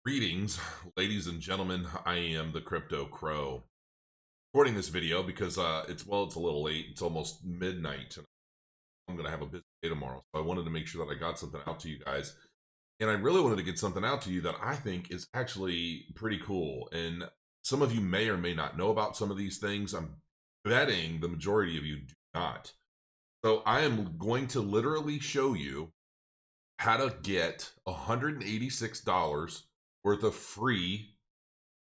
Greetings, ladies and gentlemen. I am the Crypto Crow. Recording this video because it's a little late. It's almost midnight, and I'm gonna have a busy day tomorrow. So I wanted to make sure that I got something out to you guys, and I really wanted to get something out to you that I think is actually pretty cool. And some of you may or may not know about some of these things. I'm betting the majority of you do not. So I am going to literally show you how to get $186 worth of free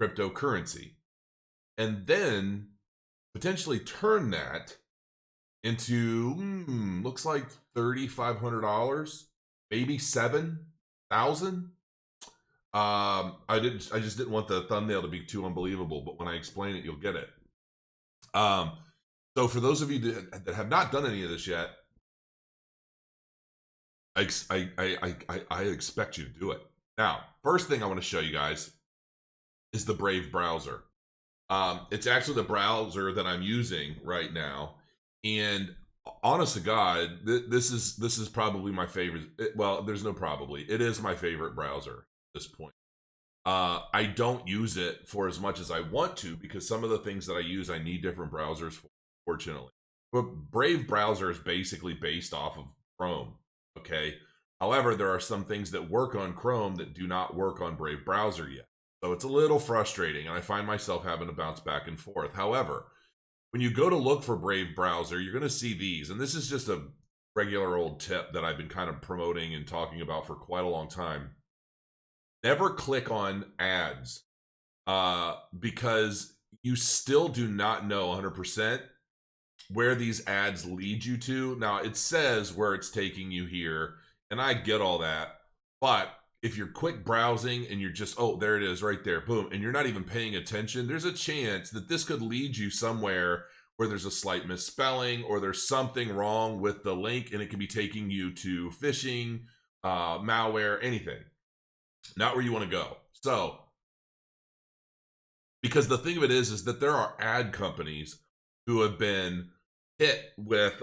cryptocurrency and then potentially turn that into looks like $3,500, maybe 7,000. I just didn't want the thumbnail to be too unbelievable, but when I explain it, you'll get it. So for those of you that have not done any of this yet, I expect you to do it. Now, first thing I want to show you guys is the Brave browser. It's actually the browser that I'm using right now, and honest to God, this is probably my favorite. Well, there's no probably. It is my favorite browser at this point. I don't use it for as much as I want to because some of the things that I use, I need different browsers for, fortunately. But Brave browser is basically based off of Chrome, okay? However, there are some things that work on Chrome that do not work on Brave browser yet. So it's a little frustrating, and I find myself having to bounce back and forth. However, when you go to look for Brave browser, you're going to see these, and this is just a regular old tip that I've been kind of promoting and talking about for quite a long time. Never click on ads because you still do not know 100% where these ads lead you to. Now, it says where it's taking you here, and I get all that, but if you're quick browsing and you're just, oh, there it is right there, boom, and you're not even paying attention, there's a chance that this could lead you somewhere where there's a slight misspelling or there's something wrong with the link, and it could be taking you to phishing, malware, anything. Not where you want to go. So, because the thing of it is that there are ad companies who have been hit with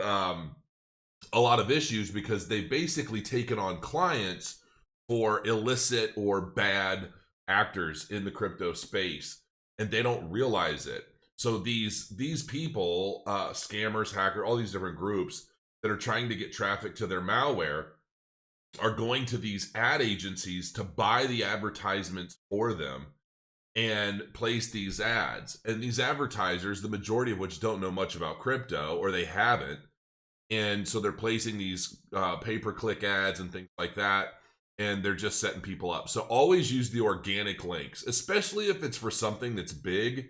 a lot of issues because they've basically taken on clients for illicit or bad actors in the crypto space, and they don't realize it. So these people, scammers, hackers, all these different groups that are trying to get traffic to their malware are going to these ad agencies to buy the advertisements for them and place these ads. And these advertisers, the majority of which don't know much about crypto, or they haven't, and so they're placing these pay-per-click ads and things like that, and they're just setting people up. So always use the organic links, especially if it's for something that's big.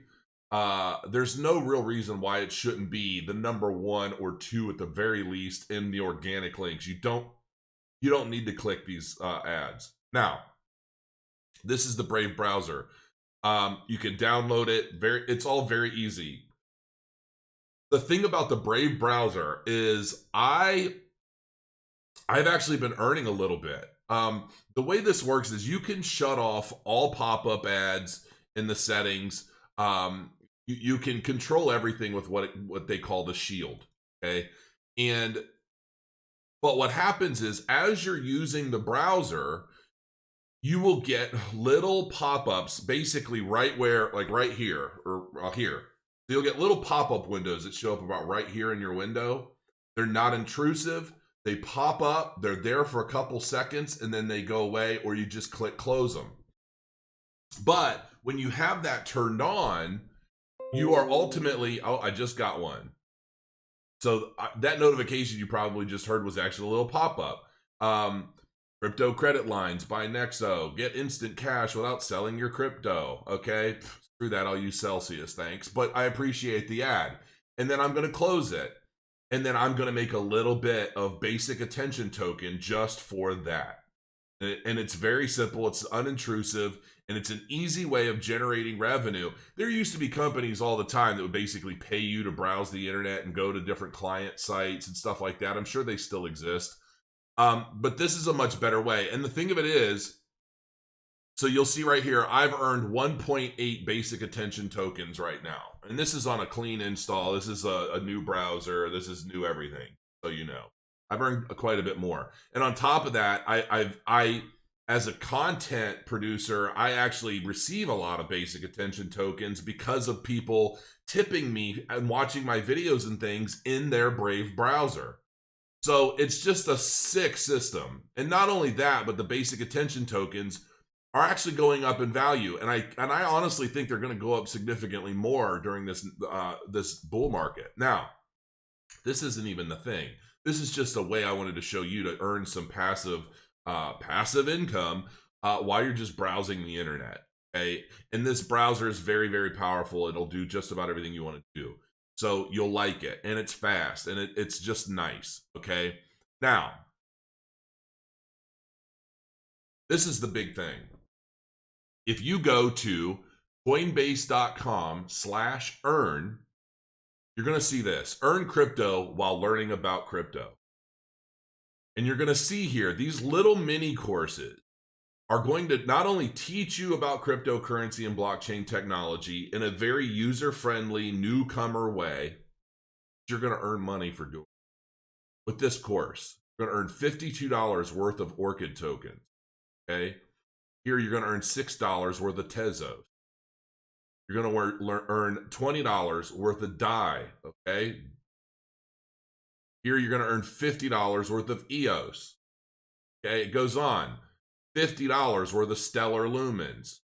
There's no real reason why it shouldn't be the number 1 or 2 at the very least in the organic links. You don't need to click these ads. Now, this is the Brave browser. You can download it. It's all very easy. The thing about the Brave browser is I've actually been earning a little bit. The way this works is you can shut off all pop-up ads in the settings. You can control everything with what they call the shield. Okay, but what happens is as you're using the browser, you will get little pop-ups basically right where, like right here or here. So you'll get little pop-up windows that show up about right here in your window. They're not intrusive. They pop up, they're there for a couple seconds, and then they go away, or you just click close them. But when you have that turned on, you are ultimately, oh, I just got one. So that notification you probably just heard was actually a little pop-up. Crypto credit lines by Nexo. Get instant cash without selling your crypto. Okay, screw that, I'll use Celsius, thanks. But I appreciate the ad. And then I'm going to close it. And then I'm going to make a little bit of basic attention token just for that. And it's very simple. It's unintrusive. And it's an easy way of generating revenue. There used to be companies all the time that would basically pay you to browse the internet and go to different client sites and stuff like that. I'm sure they still exist. But this is a much better way. And the thing of it is, so you'll see right here, I've earned 1.8 basic attention tokens right now. And this is on a clean install. This is a new browser. This is new everything. So you know, I've earned quite a bit more. And on top of that, as a content producer, I actually receive a lot of basic attention tokens because of people tipping me and watching my videos and things in their Brave browser. So it's just a sick system. And not only that, but the basic attention tokens are actually going up in value. And I honestly think they're going to go up significantly more during this this bull market. Now, this isn't even the thing. This is just a way I wanted to show you to earn some passive income while you're just browsing the internet. Okay, and this browser is very, very powerful. It'll do just about everything you want to do. So you'll like it, and it's fast, and it's just nice. Okay, now this is the big thing. If you go to coinbase.com/earn, you're going to see this: earn crypto while learning about crypto. And you're going to see here, these little mini courses are going to not only teach you about cryptocurrency and blockchain technology in a very user-friendly, newcomer way, you're going to earn money for doing it. With this course, you're going to earn $52 worth of Orchid tokens. Okay? Here, you're going to earn $6 worth of Tezos. You're going to earn $20 worth of DAI. Okay? Here, you're going to earn $50 worth of EOS. Okay? It goes on. $50 worth of Stellar Lumens.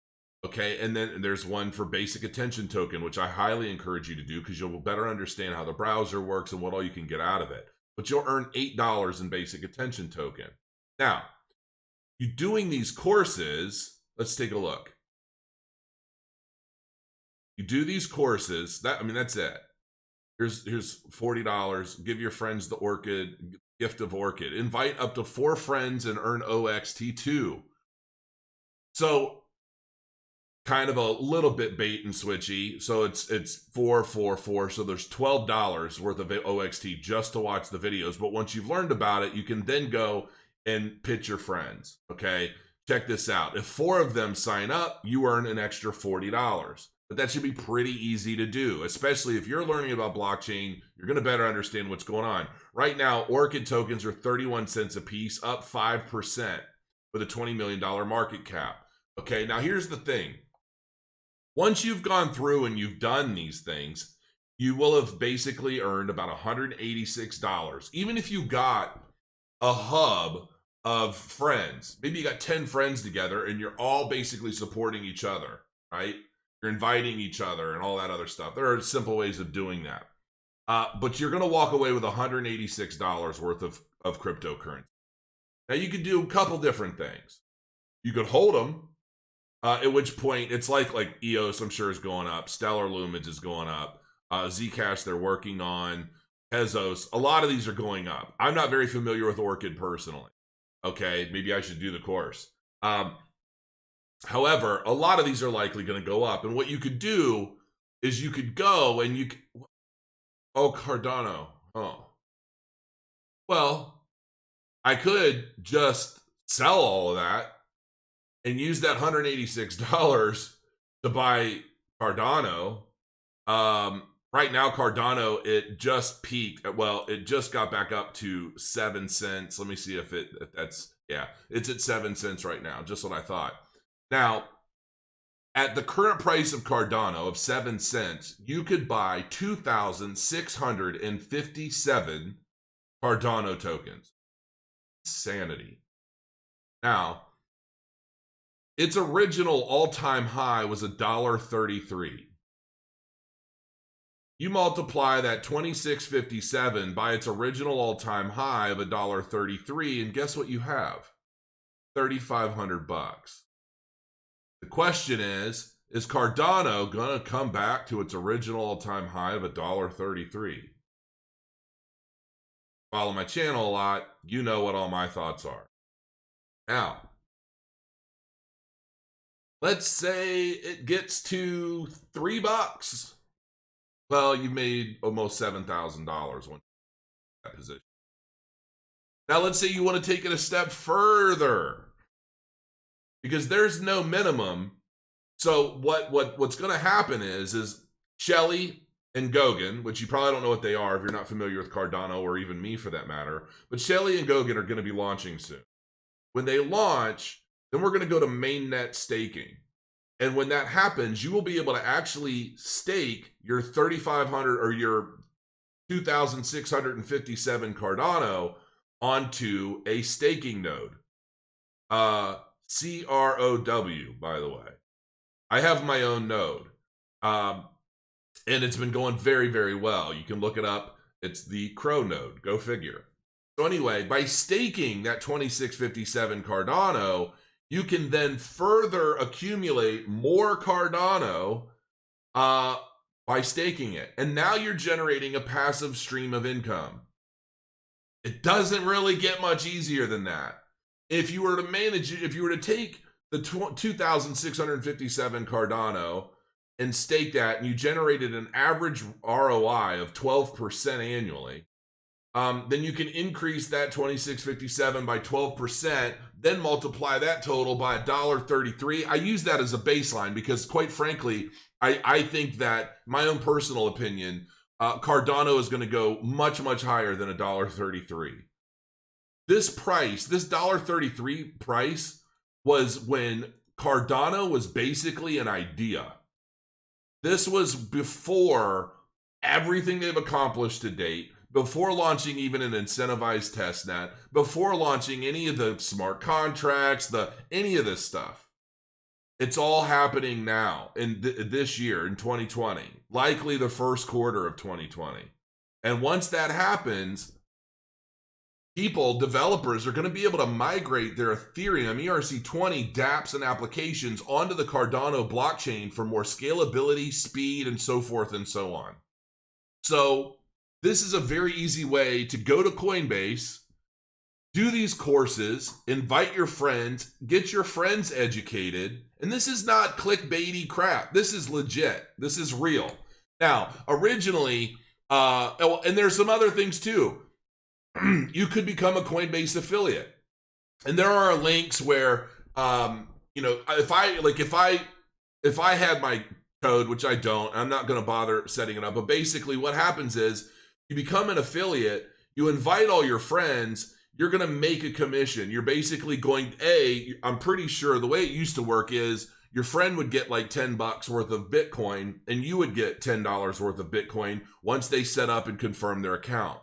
Okay, and then there's one for basic attention token, which I highly encourage you to do because you'll better understand how the browser works and what all you can get out of it. But you'll earn $8 in basic attention token. Now, you doing these courses, let's take a look. You do these courses, that's it. Here's $40. Give your friends the Orchid, gift of Orchid. Invite up to 4 friends and earn OXT2. So kind of a little bit bait and switchy. So it's 4, 4, 4. So there's $12 worth of OXT just to watch the videos. But once you've learned about it, you can then go and pitch your friends. Okay, check this out. If 4 of them sign up, you earn an extra $40. But that should be pretty easy to do, especially if you're learning about blockchain. You're going to better understand what's going on. Right now, Orchid tokens are 31 cents a piece, up 5% with a $20 million market cap. Okay, now here's the thing. Once you've gone through and you've done these things, you will have basically earned about $186. Even if you got a hub of friends, maybe you got 10 friends together and you're all basically supporting each other, right? You're inviting each other and all that other stuff. There are simple ways of doing that. But you're going to walk away with $186 worth of cryptocurrency. Now, you could do a couple different things. You could hold them, at which point it's like EOS, I'm sure, is going up. Stellar Lumens is going up. Zcash, they're working on. Tezos, a lot of these are going up. I'm not very familiar with Orchid personally. Okay, maybe I should do the course. However, a lot of these are likely going to go up. And what you could do is you could go and oh, Cardano. Oh. Well, I could just sell all of that and use that $186 to buy Cardano. Right now, Cardano, it just peaked. Well, it just got back up to 7 cents. Let me see if that's, yeah, it's at 7 cents right now. Just what I thought. Now, at the current price of Cardano of 7 cents, you could buy 2,657 Cardano tokens. Insanity. Now, its original all-time high was $1.33. You multiply that 2,657 by its original all-time high of $1.33, and guess what you have? $3,500. The question is Cardano going to come back to its original all-time high of $1.33? Follow my channel a lot, you know what all my thoughts are. Now, let's say it gets to $3. Well, you made almost $7,000 when that position. Now, let's say you want to take it a step further, because there's no minimum. So what's going to happen is Shelly and Goguen, which you probably don't know what they are if you're not familiar with Cardano, or even me for that matter, but Shelly and Goguen are going to be launching soon. When they launch, Then we're going to go to mainnet staking. And when that happens, you will be able to actually stake your 3,500 or your 2,657 Cardano onto a staking node. CROW, by the way. I have my own node. And it's been going very, very well. You can look it up. It's the Crow node. Go figure. So anyway, by staking that 2657 Cardano, you can then further accumulate more Cardano by staking it. And now you're generating a passive stream of income. It doesn't really get much easier than that. If you were to manage, if you were to take the 2,657 Cardano and stake that, and you generated an average ROI of 12% annually, then you can increase that 2657 by 12%, then multiply that total by $1.33. I use that as a baseline because, quite frankly, I think that, my own personal opinion, Cardano is going to go much, much higher than $1.33. This price, this $1.33 price, was when Cardano was basically an idea. This was before everything they've accomplished to date, before launching even an incentivized testnet, before launching any of the smart contracts, any of this stuff. It's all happening now in this year, in 2020, likely the first quarter of 2020. And once that happens, developers are going to be able to migrate their Ethereum, ERC20, dApps, and applications onto the Cardano blockchain for more scalability, speed, and so forth and so on. So this is a very easy way to go to Coinbase, do these courses, invite your friends, get your friends educated. And this is not clickbaity crap. This is legit. This is real. Now, originally, and there's some other things too. You could become a Coinbase affiliate. And there are links where, if I had my code, which I don't, I'm not going to bother setting it up. But basically what happens is you become an affiliate, you invite all your friends, you're going to make a commission. You're basically going, I'm pretty sure the way it used to work is your friend would get like $10 worth of Bitcoin and you would get $10 worth of Bitcoin once they set up and confirm their account.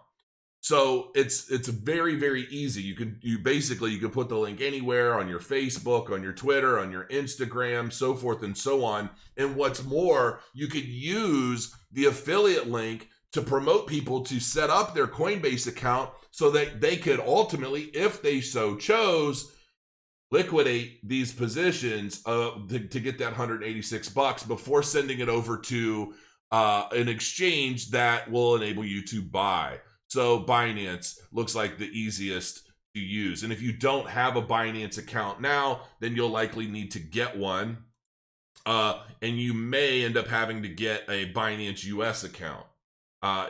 So it's very, very easy. You could put the link anywhere on your Facebook, on your Twitter, on your Instagram, so forth and so on. And what's more, you could use the affiliate link to promote people to set up their Coinbase account so that they could ultimately, if they so chose, liquidate these positions to get that $186 before sending it over to an exchange that will enable you to buy. So Binance looks like the easiest to use. And if you don't have a Binance account now, then you'll likely need to get one. And you may end up having to get a Binance US account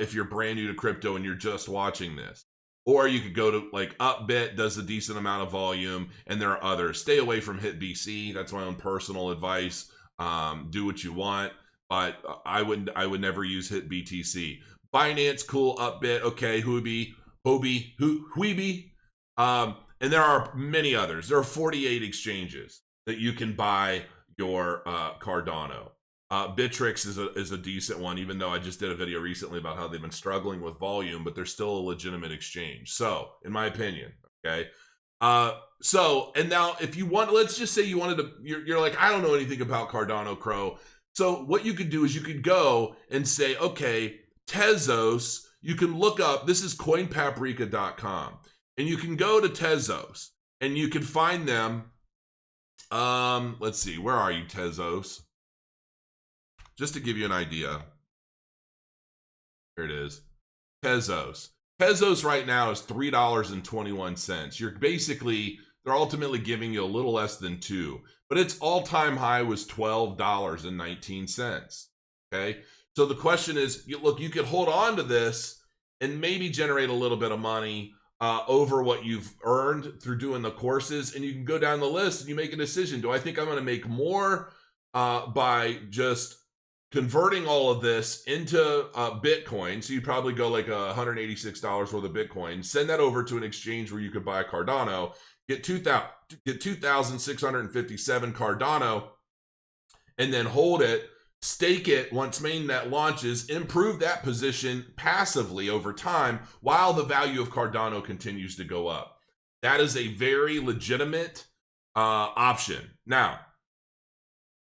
if you're brand new to crypto and you're just watching this. Or you could go to like UpBit, does a decent amount of volume, and there are others. Stay away from HitBC. That's my own personal advice. Do what you want, but I would never use HitBTC. Binance, cool. UpBit, okay. Huobi, Huobi. And there are many others. There are 48 exchanges that you can buy your Cardano. Bittrex is a decent one, even though I just did a video recently about how they've been struggling with volume, but they're still a legitimate exchange. So, in my opinion, okay. And now if you want, let's just say you wanted to, you're like, I don't know anything about Cardano, Crow. So what you could do is you could go and say, okay, Tezos, you can look up, this is coinpaprika.com, and you can go to Tezos and you can find them. Let's see, where are you, Tezos? Just to give you an idea. Here it is. Tezos. Tezos right now is $3.21. They're ultimately giving you a little less than $2, but its all-time high was $12.19. Okay. So the question is, you could hold on to this and maybe generate a little bit of money over what you've earned through doing the courses. And you can go down the list and you make a decision. Do I think I'm going to make more by just converting all of this into Bitcoin? So you probably go like $186 worth of Bitcoin, send that over to an exchange where you could buy Cardano, get 2,657 Cardano, and then hold it, stake it once mainnet launches, improve that position passively over time while the value of Cardano continues to go up. That is a very legitimate option. Now,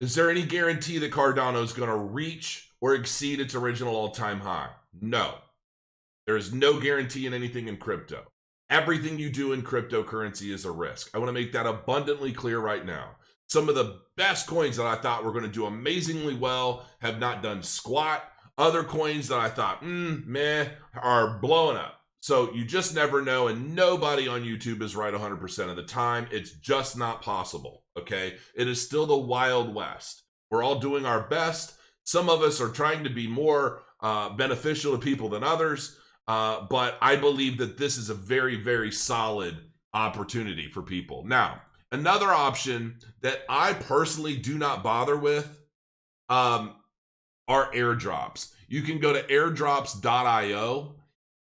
is there any guarantee that Cardano is going to reach or exceed its original all-time high? No. There is no guarantee in anything in crypto. Everything you do in cryptocurrency is a risk. I want to make that abundantly clear right now. Some of the best coins that I thought were going to do amazingly well have not done squat. Other coins that I thought, meh, are blowing up. So you just never know, and nobody on YouTube is right 100% of the time. It's just not possible, okay? It is still the Wild West. We're all doing our best. Some of us are trying to be more beneficial to people than others, but I believe that this is a very, very solid opportunity for people. Now, another option that I personally do not bother with are airdrops. You can go to airdrops.io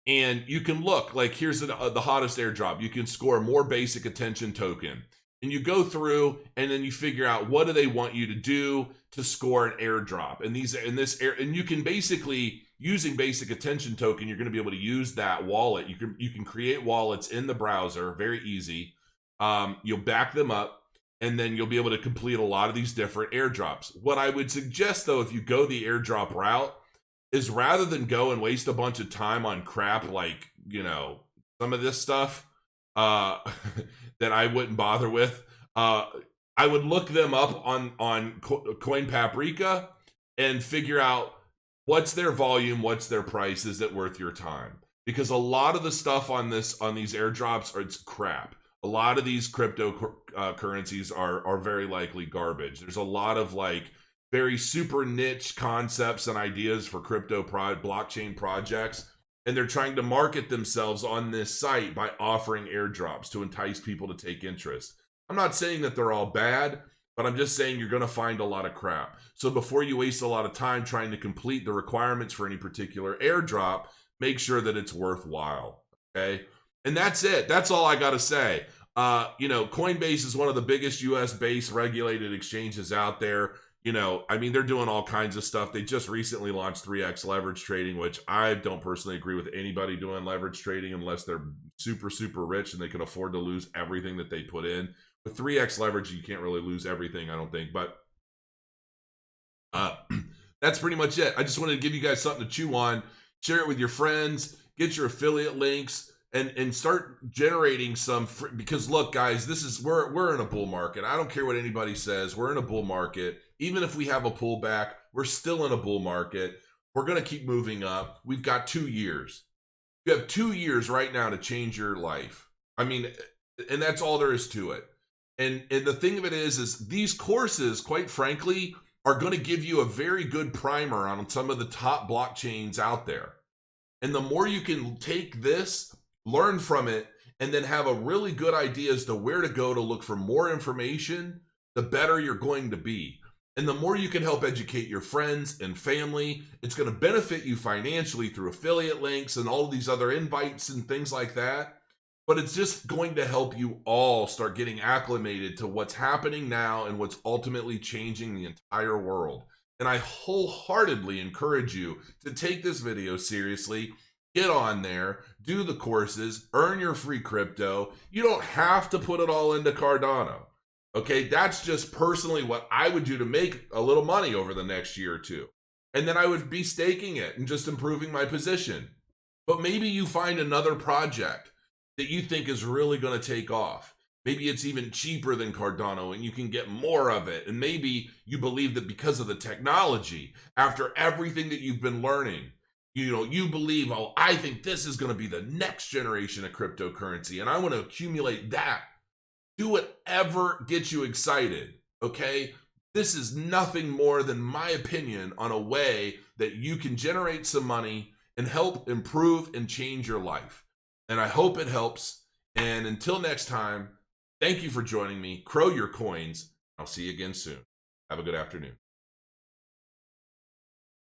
and you can look, like here's the hottest airdrop. You can score more basic attention token. And you go through and then you figure out what do they want you to do to score an airdrop. And and you can basically, using basic attention token, you're going to be able to use that wallet. You can create wallets in the browser, very easy. You'll back them up, and then you'll be able to complete a lot of these different airdrops. What I would suggest, though, if you go the airdrop route, is rather than go and waste a bunch of time on crap like, some of this stuff that I wouldn't bother with, I would look them up on Coin Paprika and figure out what's their volume, what's their price, is it worth your time? Because a lot of the stuff on these airdrops it's crap. A lot of these cryptocurrencies are very likely garbage. There's a lot of very super niche concepts and ideas for blockchain projects, and they're trying to market themselves on this site by offering airdrops to entice people to take interest. I'm not saying that they're all bad, but I'm just saying you're going to find a lot of crap. So before you waste a lot of time trying to complete the requirements for any particular airdrop, make sure that it's worthwhile, okay? And that's it. That's all I got to say. CoinBase is one of the biggest US-based regulated exchanges out there. They're doing all kinds of stuff. They just recently launched 3x leverage trading, which I don't personally agree with anybody doing leverage trading unless they're super, super rich and they can afford to lose everything that they put in. With 3x leverage, you can't really lose everything, I don't think. But that's pretty much it. I just wanted to give you guys something to chew on. Share it with your friends. Get your affiliate links. And start generating some because look, guys, we're in a bull market. I don't care what anybody says. We're in a bull market. Even if we have a pullback, we're still in a bull market. We're going to keep moving up. We've got 2 years. You have 2 years right now to change your life. And that's all there is to it. And the thing of it is these courses, quite frankly, are going to give you a very good primer on some of the top blockchains out there. And the more you can take this, learn from it, and then have a really good idea as to where to go to look for more information, the better you're going to be. And the more you can help educate your friends and family, it's going to benefit you financially through affiliate links and all of these other invites and things like that. But it's just going to help you all start getting acclimated to what's happening now and what's ultimately changing the entire world. And I wholeheartedly encourage you to take this video seriously. Get on there, do the courses, earn your free crypto. You don't have to put it all into Cardano. Okay, that's just personally what I would do to make a little money over the next year or two. And then I would be staking it and just improving my position. But maybe you find another project that you think is really going to take off. Maybe it's even cheaper than Cardano and you can get more of it. And maybe you believe that because of the technology, after everything that you've been learning, you believe, I think this is going to be the next generation of cryptocurrency and I want to accumulate that. Do whatever gets you excited, okay? This is nothing more than my opinion on a way that you can generate some money and help improve and change your life. And I hope it helps. And until next time, thank you for joining me. Crow your coins. I'll see you again soon. Have a good afternoon.